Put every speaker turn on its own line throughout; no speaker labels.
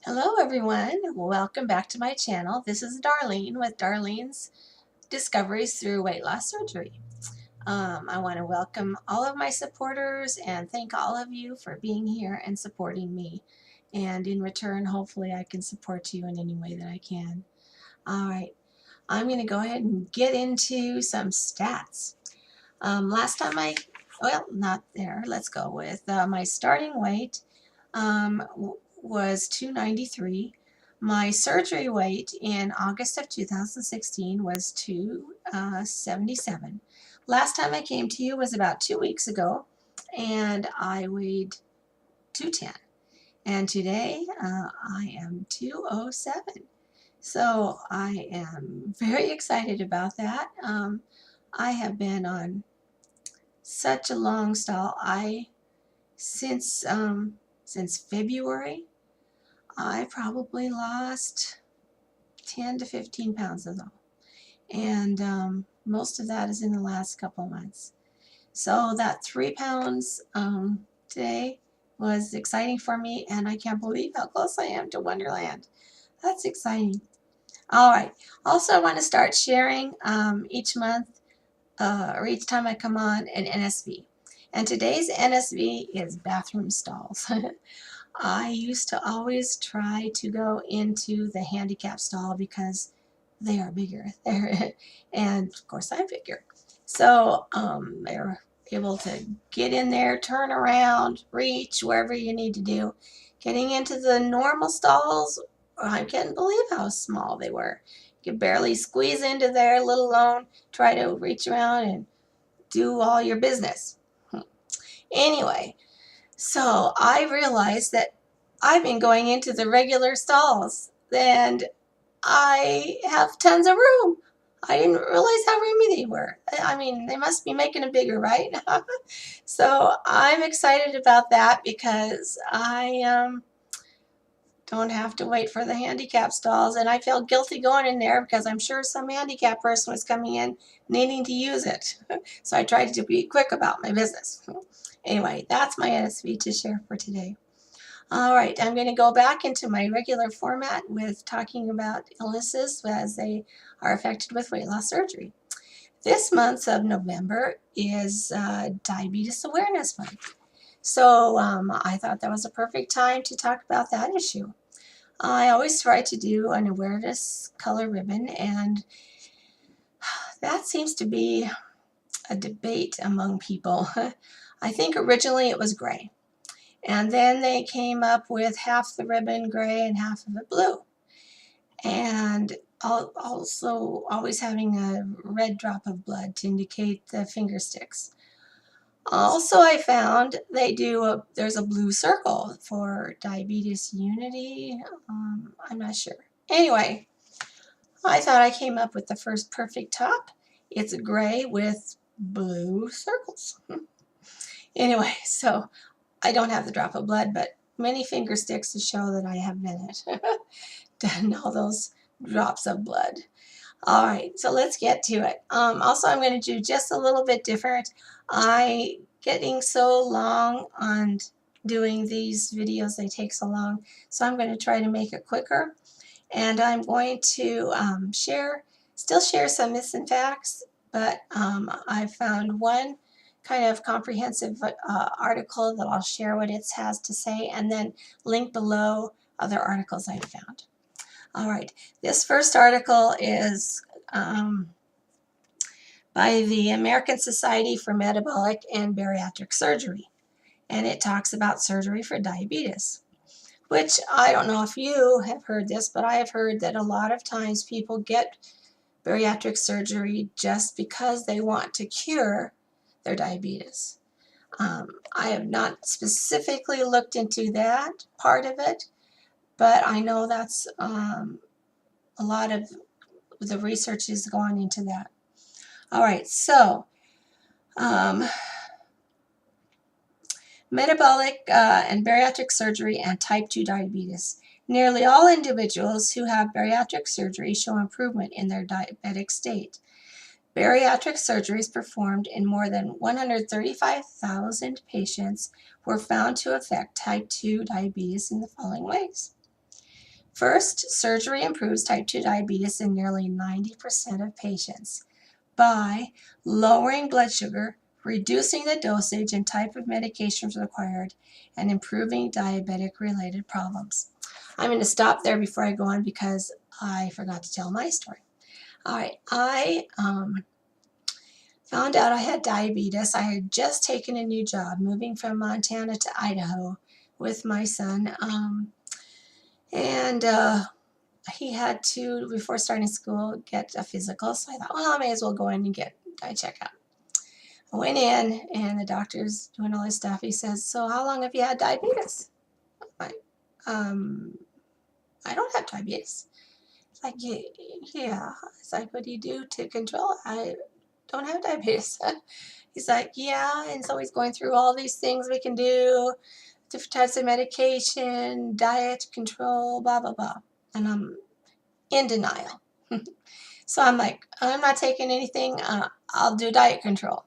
Hello everyone, welcome back to my channel. This is Darlene with Darlene's Discoveries Through Weight Loss Surgery. I want to welcome all of my supporters and thank all of you for being here and supporting me. And in return, hopefully I can support you in any way that I can. All right, I'm going to go ahead and get into some stats. Last time well, not there. Let's go with my starting weight was 293. My surgery weight in August of 2016 was 277. Last time I came to you was about 2 weeks ago, and I weighed 210. And today I am 207. So I am very excited about that. I have been on such a long stall. Since February, I probably lost 10 to 15 pounds of them, and most of that is in the last couple months. So that 3 pounds today was exciting for me, and I can't believe how close I am to Wonderland. That's exciting. All right. Also, I want to start sharing each month or each time I come on an NSV. And today's NSV is bathroom stalls. I used to always try to go into the handicap stall because they are bigger. And of course I'm bigger. So they're able to get in there, turn around, reach wherever you need to do. Getting into the normal stalls, I can't believe how small they were. You could barely squeeze into there, let alone try to reach around and do all your business. Anyway, so I realized that I've been going into the regular stalls and I have tons of room. I didn't realize how roomy they were. I mean, they must be making them bigger, right? So I'm excited about that because I don't have to wait for the handicap stalls, and I felt guilty going in there because I'm sure some handicap person was coming in needing to use it. So I tried to be quick about my business. Anyway, that's my NSV to share for today. All right, I'm going to go back into my regular format with talking about illnesses as they are affected with weight loss surgery. This month of November is Diabetes Awareness Month. So I thought that was a perfect time to talk about that issue. I always try to do an awareness color ribbon, and that seems to be a debate among people. I think originally it was gray. And then they came up with half the ribbon gray and half of it blue. And also always having a red drop of blood to indicate the finger sticks. Also, I found there's a blue circle for diabetes unity. I'm not sure. Anyway, I thought I came up with the first perfect top. It's gray with blue circles. Anyway, so I don't have the drop of blood, but many finger sticks to show that I have been it. Done all those drops of blood. All right, so let's get to it. Also, I'm going to do just a little bit different. Getting so long on doing these videos, they take so long, so I'm going to try to make it quicker. And I'm going to still share some myths and facts, but I found one kind of comprehensive article that I'll share what it has to say, and then link below other articles I found. All right, this first article is by the American Society for Metabolic and Bariatric Surgery, and it talks about surgery for diabetes, which I don't know if you have heard this, but I have heard that a lot of times people get bariatric surgery just because they want to cure their diabetes. I have not specifically looked into that part of it, but I know that's a lot of the research is going into that. All right, so metabolic and bariatric surgery and type 2 diabetes. Nearly all individuals who have bariatric surgery show improvement in their diabetic state. Bariatric surgeries performed in more than 135,000 patients were found to affect type 2 diabetes in the following ways. First, surgery improves type 2 diabetes in nearly 90% of patients by lowering blood sugar, reducing the dosage and type of medications required, and improving diabetic-related problems. I'm going to stop there before I go on because I forgot to tell my story. All right, I found out I had diabetes. I had just taken a new job, moving from Montana to Idaho with my son, and he had to, before starting school, get a physical. So I thought, well, I may as well go in and get a checkup. I went in, and the doctor's doing all his stuff. He says, "So how long have you had diabetes?" I'm like, I don't have diabetes. It's like, yeah. It's like, what do you do to control it? I don't have diabetes. He's like, yeah. And so he's going through all these things we can do, different types of medication, diet control, blah, blah, blah. And I'm in denial. So I'm like, I'm not taking anything. I'll do diet control.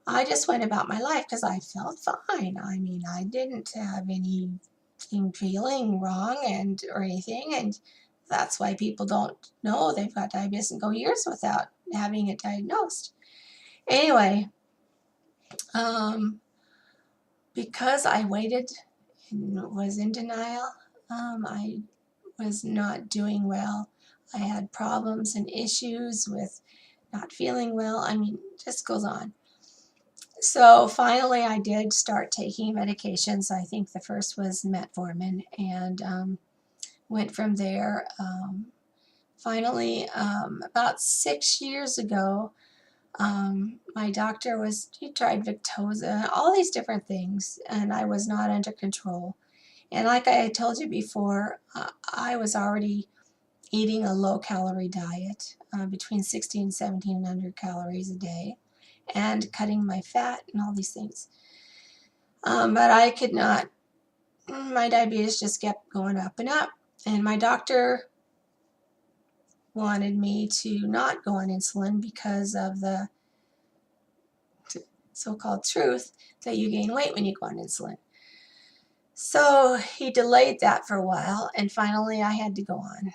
I just went about my life because I felt fine. I mean, I didn't have anything feeling wrong or anything. And that's why people don't know they've got diabetes and go years without having it diagnosed. Anyway, because I waited and was in denial, I was not doing well. I had problems and issues with not feeling well. I mean, it just goes on. So finally, I did start taking medications. I think the first was metformin, and went from there. Finally, about 6 years ago, my doctor he tried Victoza, all these different things, and I was not under control. And like I told you before, I was already eating a low-calorie diet, between 16 and 1700 calories a day, and cutting my fat and all these things. But I could not, my diabetes just kept going up and up. And my doctor wanted me to not go on insulin because of the so-called truth that you gain weight when you go on insulin. So he delayed that for a while, and finally I had to go on.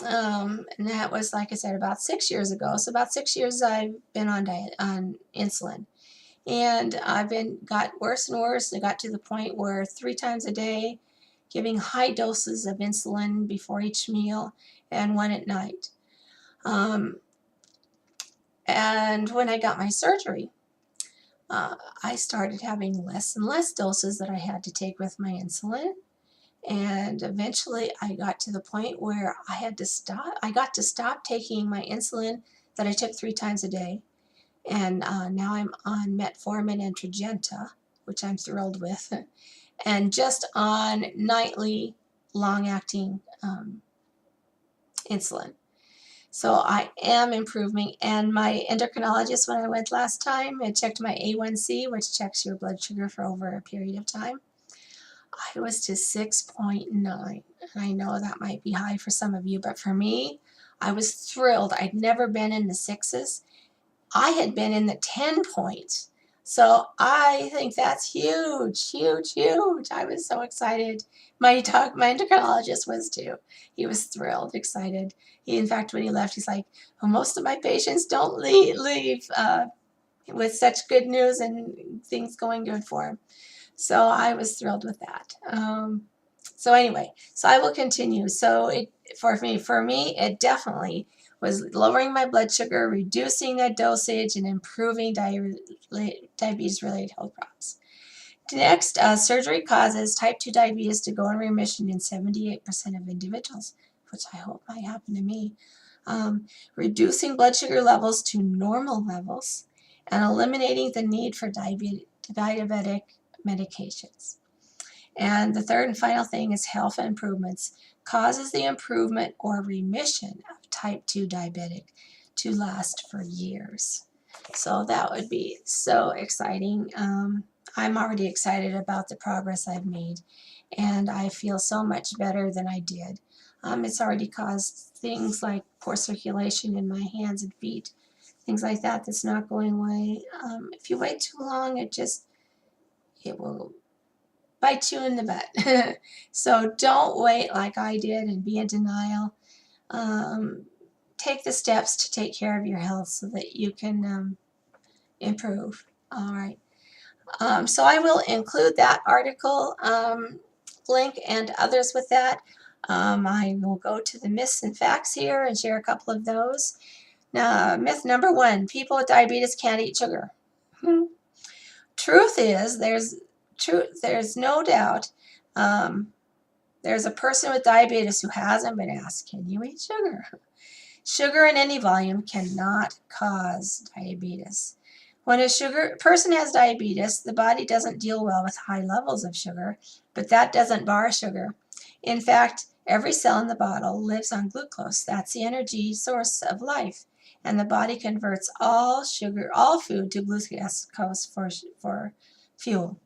And that was, like I said, about 6 years ago. So about 6 years I've been on insulin. And got worse and worse. It got to the point where 3 times a day, giving high doses of insulin before each meal and one at night. And when I got my surgery, I started having less and less doses that I had to take with my insulin. And eventually I got to the point where I had to stop. I got to stop taking my insulin that I took 3 times a day. And now I'm on metformin and Tragenta, which I'm thrilled with, and just on nightly long-acting insulin. So I am improving, and my endocrinologist, when I went last time, it checked my A1C, which checks your blood sugar for over a period of time. I was to 6.9, and I know that might be high for some of you, but for me, I was thrilled. I'd never been in the 6s. I had been in the 10 points. So I think that's huge, huge, huge. I was so excited. My endocrinologist was too. He was thrilled, excited. In fact, when he left, he's like, well, most of my patients don't leave with such good news and things going good for them. So I was thrilled with that. So anyway, so I will continue. So for me, it definitely was lowering my blood sugar, reducing the dosage, and improving diabetes-related health problems. Next, surgery causes type 2 diabetes to go in remission in 78% of individuals, which I hope might happen to me. Reducing blood sugar levels to normal levels, and eliminating the need for diabetic medications. And the third and final thing is health improvements. Causes the improvement or remission of type 2 diabetic to last for years. So that would be so exciting. I'm already excited about the progress I've made, and I feel so much better than I did. It's already caused things like poor circulation in my hands and feet, things like that that's not going away. If you wait too long, it will bite you in the butt. So don't wait like I did and be in denial. Take the steps to take care of your health so that you can improve. All right. So I will include that article link and others with that. I will go to the myths and facts here and share a couple of those. Now, myth number 1, people with diabetes can't eat sugar. Truth is, there's no doubt there's a person with diabetes who hasn't been asked, can you eat sugar? Sugar in any volume cannot cause diabetes. When a person has diabetes, the body doesn't deal well with high levels of sugar, but that doesn't bar sugar. In fact, every cell in the bottle lives on glucose. That's the energy source of life. And the body converts all food to glucose for fuel.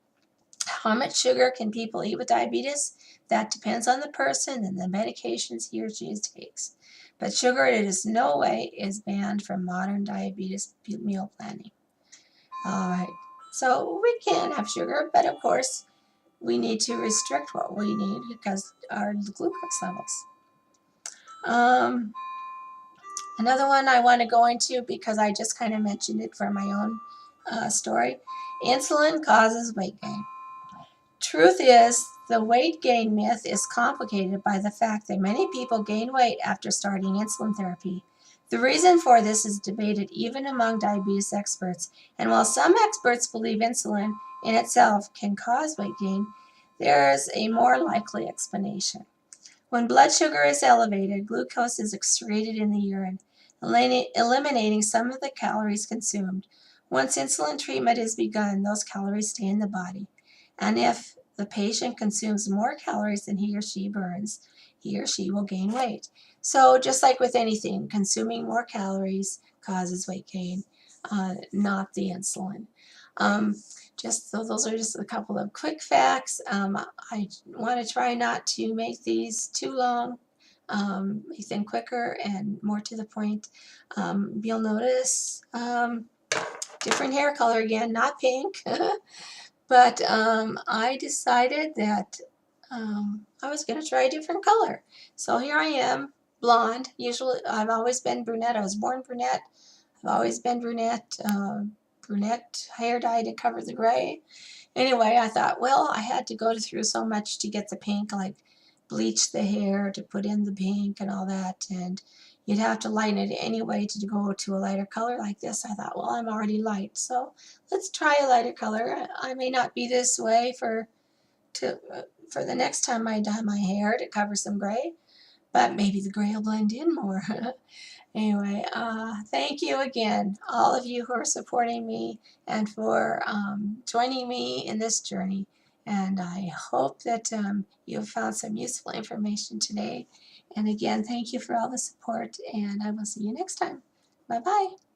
How much sugar can people eat with diabetes? That depends on the person and the medications he or she takes. But sugar, it is no way is banned from modern diabetes meal planning. All right, so we can have sugar, but of course we need to restrict what we need because our glucose levels. Another one I want to go into because I just kind of mentioned it for my own story. Insulin causes weight gain. Truth is, the weight gain myth is complicated by the fact that many people gain weight after starting insulin therapy. The reason for this is debated even among diabetes experts, and while some experts believe insulin in itself can cause weight gain, there is a more likely explanation. When blood sugar is elevated, glucose is excreted in the urine, eliminating some of the calories consumed. Once insulin treatment is begun, those calories stay in the body. And if the patient consumes more calories than he or she burns, he or she will gain weight. So just like with anything, consuming more calories causes weight gain, not the insulin. Those are just a couple of quick facts. I want to try not to make these too long, make them quicker and more to the point. You'll notice different hair color again, not pink. But I decided that I was going to try a different color. So here I am, blonde. Usually, I've always been brunette. I was born brunette. I've always been brunette. Brunette hair dye to cover the gray. Anyway, I thought, well, I had to go through so much to get the pink, like bleach the hair to put in the pink and all that. And you'd have to lighten it anyway to go to a lighter color like this. I thought, well, I'm already light, so let's try a lighter color. I may not be this way for the next time I dye my hair to cover some gray, but maybe the gray will blend in more. Anyway, thank you again, all of you who are supporting me and for joining me in this journey. And I hope that you've found some useful information today. And again, thank you for all the support, and I will see you next time. Bye-bye.